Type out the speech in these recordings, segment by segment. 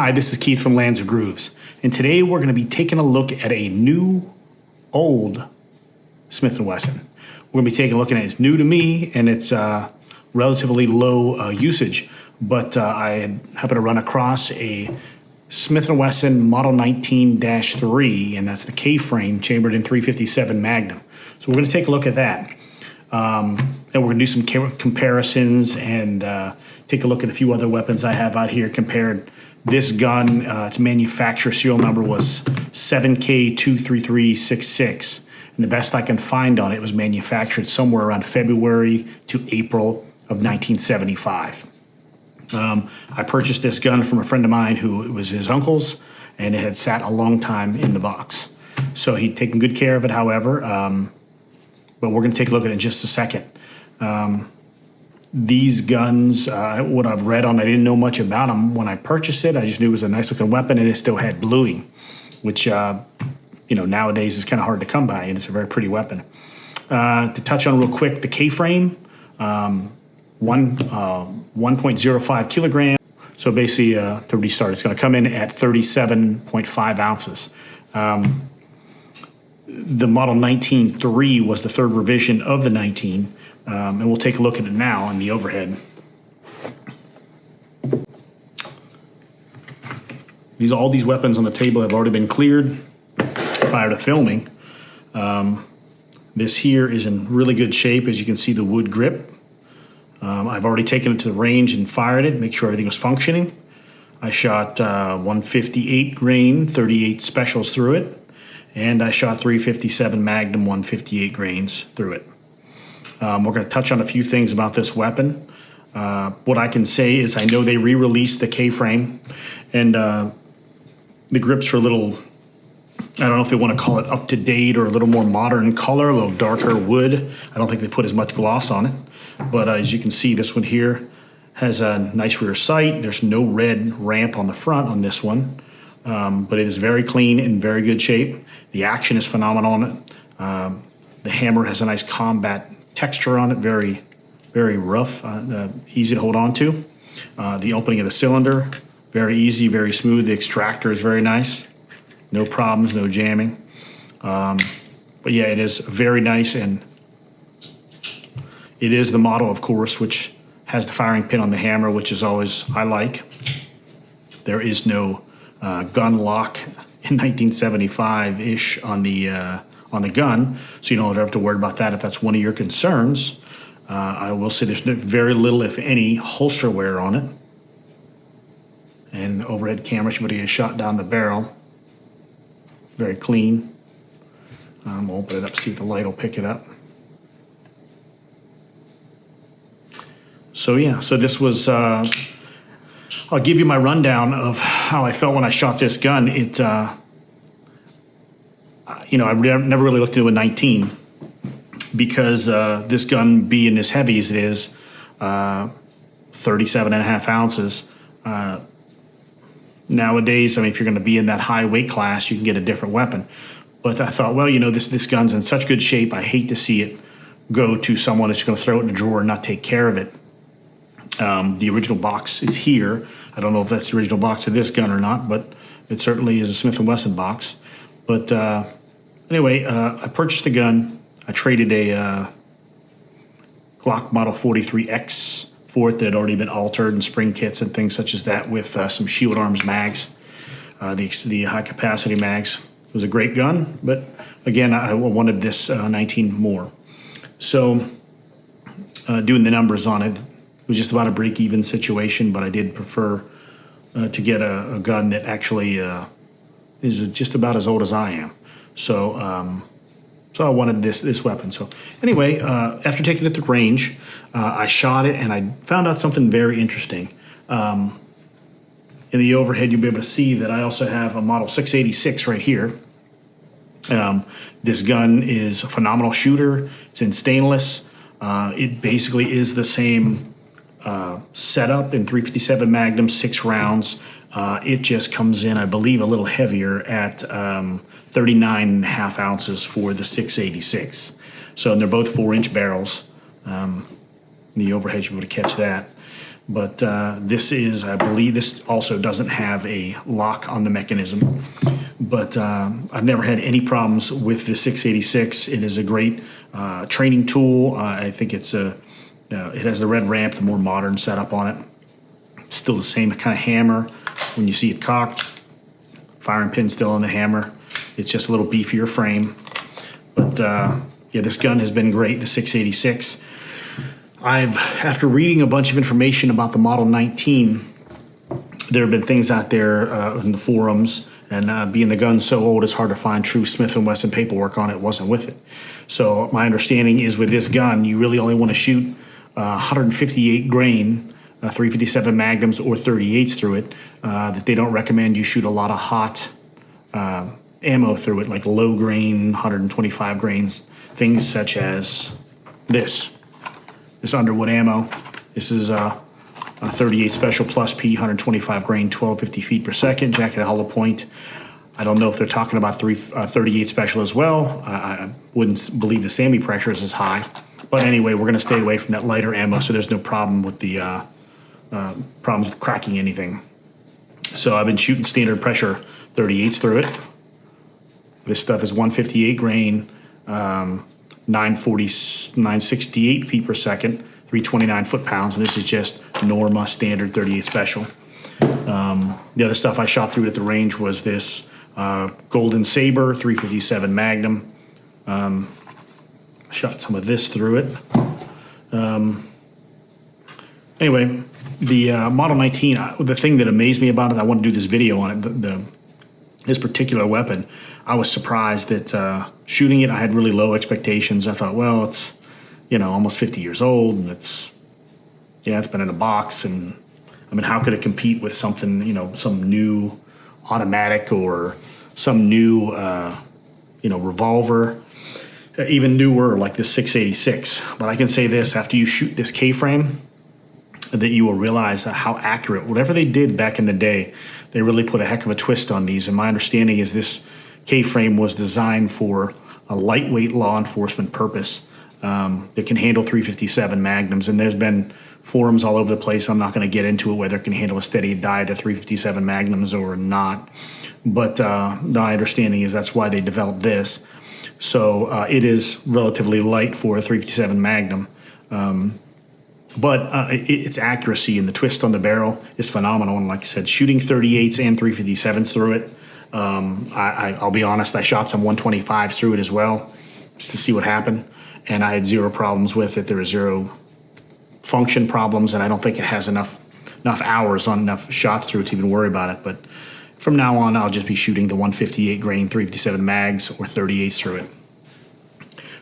Hi, this is Keith from Lands of Grooves, and today we're going to be taking a look at a new, old Smith & Wesson. We're going to be taking a look at it. It's new to me, and it's relatively low usage, but I happened to run across a Smith & Wesson Model 19-3, and that's the K-frame chambered in 357 Magnum. So we're going to take a look at that. And we're going to do some comparisons and take a look at a few other weapons I have out here compared. This gun, its manufacturer serial number was 7K23366. And the best I can find on it was manufactured somewhere around February to April of 1975. I purchased this gun from a friend of mine who it was his uncle's, and it had sat a long time in the box. So he'd taken good care of it, however. But we're going to take a look at it in just a second. These guns, what I've read on, I didn't know much about them when I purchased it. I just knew it was a nice looking weapon, and it still had bluing, which nowadays is kind of hard to come by, and it's a very pretty weapon. To touch on real quick, the K-frame, 1.05 kilogram. So basically, to restart, it's going to come in at 37.5 ounces. The Model 19-3 was the third revision of the 19, and we'll take a look at it now on the overhead. All these weapons on the table have already been cleared prior to filming. This here is in really good shape. As you can see, the wood grip. I've already taken it to the range and fired it, make sure everything was functioning. I shot 158 grain, 38 specials through it. And I shot 357 Magnum 158 grains through it. We're going to touch on a few things about this weapon. What I can say is I know they re-released the K-frame, and the grips are a little, I don't know if they want to call it up-to-date or a little more modern color, a little darker wood. I don't think they put as much gloss on it. But as you can see, this one here has a nice rear sight. There's no red ramp on the front on this one. But it is very clean and very good shape. The action is phenomenal on it. The hammer has a nice combat texture on it, very, very rough, easy to hold on to. The opening of the cylinder, very easy, very smooth. The extractor is very nice. No problems, no jamming. But yeah, it is very nice, and it is the model, of course, which has the firing pin on the hammer, which is always, I like. There is no gun lock in 1975-ish on the gun, so you don't have to worry about that if that's one of your concerns. I will say there's very little, if any, holster wear on it. And overhead camera should be able to shot down the barrel. Very clean. I'm gonna open it up, see if the light will pick it up. So yeah, so this was. I'll give you my rundown of how I felt when I shot this gun. I never really looked into a 19 because this gun, being as heavy as it is, 37.5 ounces. Nowadays, I mean, if you're going to be in that high weight class, you can get a different weapon. But I thought, well, this gun's in such good shape. I hate to see it go to someone that's going to throw it in a drawer and not take care of it. The original box is here. I don't know if that's the original box of this gun or not, but it certainly is a Smith & Wesson box. But anyway, I purchased the gun. I traded a Glock Model 43X for it that had already been altered and spring kits and things such as that with some Shield Arms mags, the high-capacity mags. It was a great gun, but again, I wanted this 19 more. So doing the numbers on it, it was just about a break-even situation, but I did prefer to get a gun that actually is just about as old as I am. So I wanted this weapon. So anyway, after taking it to range, I shot it, and I found out something very interesting. In the overhead, you'll be able to see that I also have a Model 686 right here. This gun is a phenomenal shooter. It's in stainless. It basically is the same setup in 357 Magnum, 6 rounds. It just comes in, I believe, a little heavier at 39.5 ounces for the 686. So, and they're both 4-inch barrels. The overhead, you'll be able to catch that. But this is, I believe, this also doesn't have a lock on the mechanism. But I've never had any problems with the 686. It is a great training tool. I think it has the red ramp, the more modern setup on it. Still the same kind of hammer when you see it cocked. Firing pin still on the hammer. It's just a little beefier frame. But yeah, this gun has been great, the 686. After reading a bunch of information about the Model 19, there have been things out there in the forums, and being the gun so old, it's hard to find true Smith & Wesson paperwork on it. Wasn't with it. So my understanding is with this gun, you really only want to shoot 158 grain, 357 Magnums or 38s through it. That they don't recommend you shoot a lot of hot ammo through it, like low grain, 125 grains, things such as this Underwood ammo. This is a 38 Special Plus P, 125 grain, 1250 feet per second, jacket hollow point. I don't know if they're talking about 38 Special as well. I wouldn't believe the SAMI pressure is as high. But anyway, we're going to stay away from that lighter ammo, so there's no problem with the problems with cracking anything. So I've been shooting standard pressure 38s through it. This stuff is 158 grain, 968 feet per second, 329 foot-pounds, and this is just Norma standard 38 Special. The other stuff I shot through it at the range was this Golden Saber 357 Magnum. Shot some of this through it. Anyway, the Model 19, the thing that amazed me about it, I want to do this video on it, this particular weapon. I was surprised that shooting it, I had really low expectations. I thought, well, it's, almost 50 years old, and it's been in a box, and I mean, how could it compete with something, some new automatic or some new, revolver, even newer like the 686. But I can say this, after you shoot this K-frame, that you will realize how accurate, whatever they did back in the day, they really put a heck of a twist on these. And my understanding is this K-frame was designed for a lightweight law enforcement purpose that can handle 357 Magnums. And there's been forums all over the place. I'm not going to get into it, whether it can handle a steady diet of 357 Magnums or not. But my understanding is that's why they developed this. So it is relatively light for a 357 Magnum. But its accuracy and the twist on the barrel is phenomenal. And like I said, shooting 38s and 357s through it, I'll be honest, I shot some 125s through it as well, just to see what happened. And I had zero problems with it. There were zero function problems, and I don't think it has enough hours on enough shots through it to even worry about it. But from now on, I'll just be shooting the 158 grain 357 mags or 38s through it.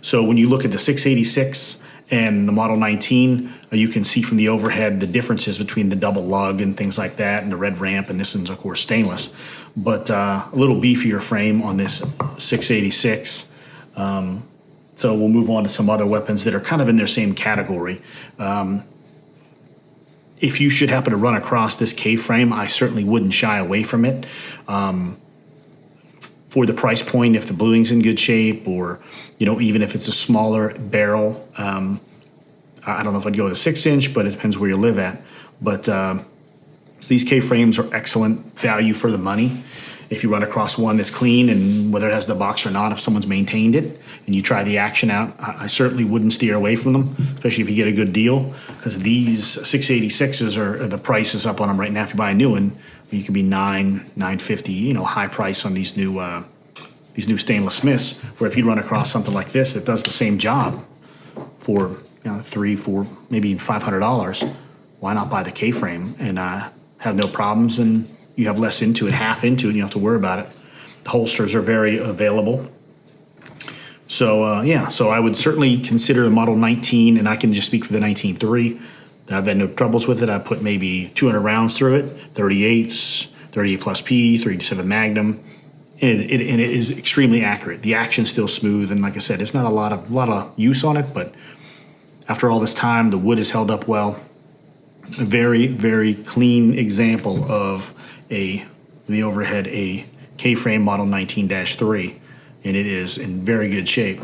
So when you look at the 686 and the Model 19, you can see from the overhead the differences between the double lug and things like that, and the red ramp, and this one's of course stainless, but a little beefier frame on this 686. So we'll move on to some other weapons that are kind of in their same category. If you should happen to run across this K-frame, I certainly wouldn't shy away from it. For the price point, if the bluing's in good shape, or even if it's a smaller barrel, I don't know if I'd go with a 6-inch, but it depends where you live at. But these K-frames are excellent value for the money. If you run across one that's clean, and whether it has the box or not, if someone's maintained it and you try the action out, I certainly wouldn't steer away from them, especially if you get a good deal, because these 686s are the price is up on them right now. If you buy a new one, you could be $950, high price on these new stainless Smiths. Where if you run across something like this that does the same job for $300, $400, maybe $500, why not buy the K-frame and have no problems, and you have less into it, half into it, and you don't have to worry about it. The holsters are very available. So so I would certainly consider the Model 19, and I can just speak for the 19.3. I've had no troubles with it. I put maybe 200 rounds through it, 38s, 38 plus P, 357 Magnum, and it is extremely accurate. The action's still smooth, and like I said, there's not a lot of use on it, but after all this time, the wood has held up well. A very, very clean example of the overhead, a K-frame Model 19-3, and it is in very good shape.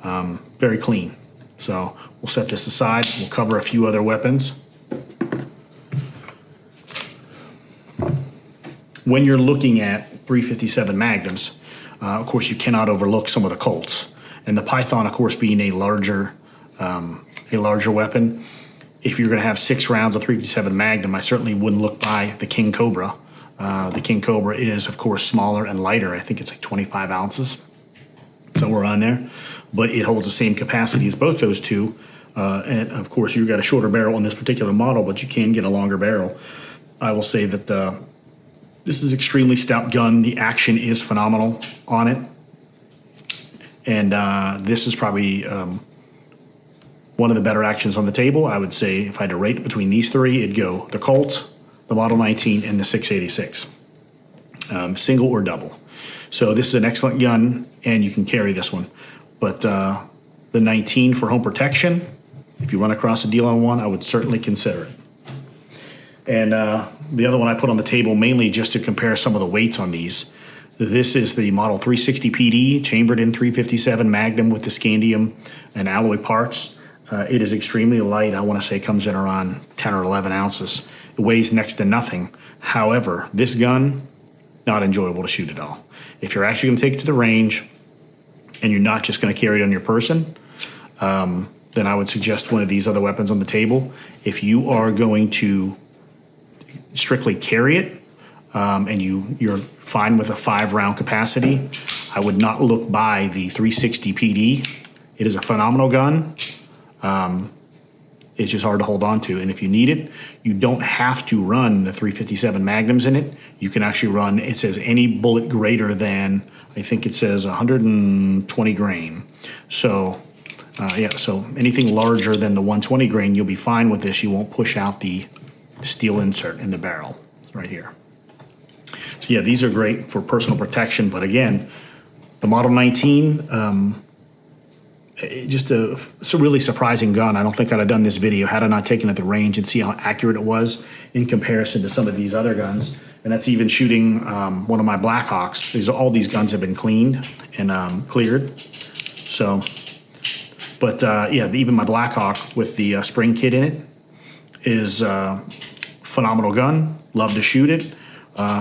Very clean. So we'll set this aside. We'll cover a few other weapons. When you're looking at 357 Magnums, of course, you cannot overlook some of the Colts. And the Python, of course, being a larger weapon. If you're going to have 6 rounds of 357 Magnum, I certainly wouldn't look by the King Cobra. The King Cobra is, of course, smaller and lighter. I think it's like 25 ounces, somewhere on there. But it holds the same capacity as both those two. And, of course, you've got a shorter barrel on this particular model, but you can get a longer barrel. I will say that this is an extremely stout gun. The action is phenomenal on it. And this is probably one of the better actions on the table. I would say if I had to rate between these three, it'd go the Colt, the Model 19, and the 686, single or double. So this is an excellent gun, and you can carry this one. But the 19 for home protection, if you run across a deal on one, I would certainly consider it. And the other one I put on the table mainly just to compare some of the weights on these. This is the Model 360 PD, chambered in 357 Magnum with the scandium and alloy parts. It is extremely light. I want to say it comes in around 10 or 11 ounces. It weighs next to nothing. However, this gun, not enjoyable to shoot at all. If you're actually going to take it to the range and you're not just going to carry it on your person, then I would suggest one of these other weapons on the table. If you are going to strictly carry it and you're fine with a 5-round capacity, I would not look by the 360 PD. It is a phenomenal gun. It's just hard to hold on to. And if you need it, you don't have to run the 357 Magnums in it. You can actually run, it says any bullet greater than, I think it says 120 grain. So, so anything larger than the 120 grain, you'll be fine with this. You won't push out the steel insert in the barrel. It's right here. So yeah, these are great for personal protection. But again, the Model 19, it's a really surprising gun. I don't think I'd have done this video had I not taken it to the range and see how accurate it was in comparison to some of these other guns. And that's even shooting one of my Blackhawks. All these guns have been cleaned and cleared. So, but yeah, even my Blackhawk with the spring kit in it is a phenomenal gun. Love to shoot it.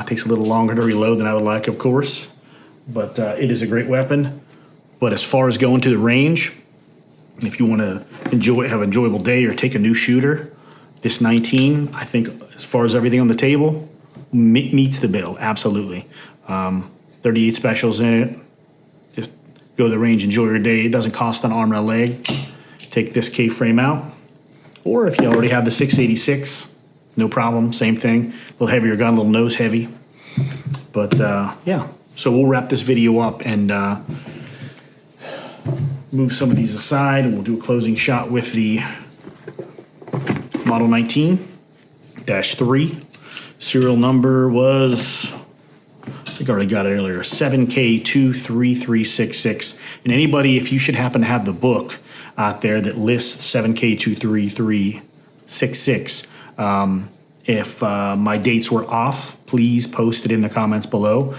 Takes a little longer to reload than I would like, of course. But it is a great weapon. But as far as going to the range, if you want to have an enjoyable day or take a new shooter, this 19, I think as far as everything on the table, meets the bill, absolutely. 38 specials in it. Just go to the range, enjoy your day. It doesn't cost an arm and a leg. Take this K-frame out. Or if you already have the 686, no problem, same thing. A little heavier gun, a little nose heavy. But yeah, so we'll wrap this video up and move some of these aside, and we'll do a closing shot with the Model 19-3. Serial number was, I think I already got it earlier, 7K23366. And anybody, if you should happen to have the book out there that lists 7K23366, if my dates were off, please post it in the comments below.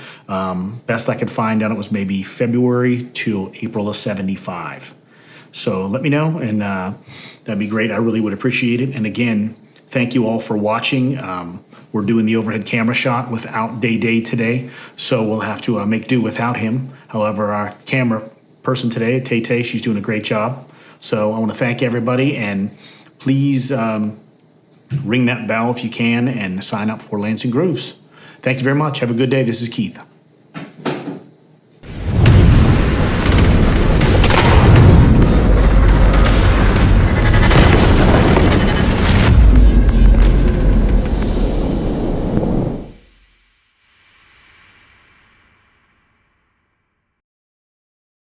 Best I could find out, it was maybe February to April of 75. So let me know, and that'd be great. I really would appreciate it. And again, thank you all for watching. We're doing the overhead camera shot without Day today, so we'll have to make do without him. However, our camera person today, Tay, she's doing a great job. So I want to thank everybody, and please ring that bell if you can and sign up for Lansing Grooves. Thank you very much. Have a good day. This is Keith.